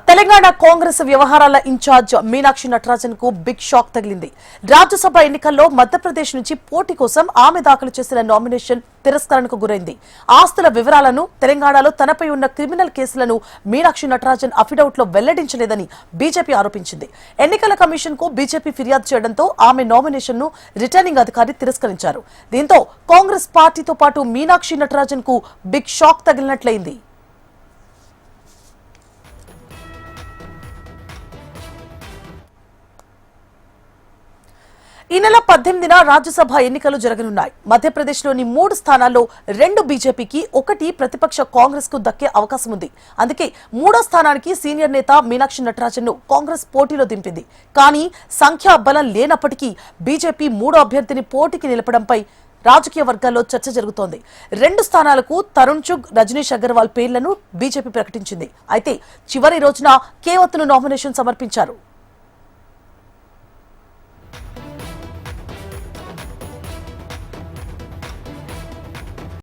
తెలంగాణ కాంగ్రెస్ వ్యవహారాల ఇన్ఛార్జ్ మీనాక్షి నటరాజన్ కు big shock తగిలింది. రాజ్యసభ ఎన్నికల్లో మధ్యప్రదేశ్ నుంచి పోటీ కోసం ఆమె దాఖలు చేసిన నామినేషన్ తిరస్కరణకు గురైంది. ఆస్తుల వివరాలను, తెలంగాణలో తనపై ఉన్న క్రిమినల్ కేసులను మీనాక్షి నటరాజన్ అఫిడవిట్లో వెల్లడించలేదని బీజేపీ ఆరోపించింది. ఎన్నికల కమిషన్ కు బీజేపీ ఫిర్యాదు చేయడంతో ఆమె నామినేషన్ ను రిటర్నింగ్ అధికారి తిరస్కరించారు. దీంతో కాంగ్రెస్ పార్టీతో పాటు మీనాక్షి నటరాజన్ కు బిగ్ షాక్ తగిలినట్లయింది. ఈ నెల 18న రాజ్యసభ ఎన్నికలు జరగనున్నాయి. మధ్యప్రదేశ్లోని 3 స్థానాల్లో 2 బీజేపీకి, 1 ప్రతిపక్ష కాంగ్రెస్ కు దక్కే అవకాశం ఉంది. అందుకే 3వ స్థానానికి సీనియర్ నేత మీనాక్షి నటరాజన్ ను కాంగ్రెస్ పోటీలో దింపింది. కానీ సంఖ్యా బలం లేనప్పటికీ బీజేపీ 3వ అభ్యర్థిని పోటీకి నిలపడంపై రాజకీయ వర్గాల్లో చర్చ జరుగుతోంది. 2 స్థానాలకు తరుణ్ చుగ్, రజనీష్ అగర్వాల్ పేర్లను బీజేపీ ప్రకటించింది. అయితే చివరి రోజున కేవత్ను నామినేషన్ సమర్పించారు.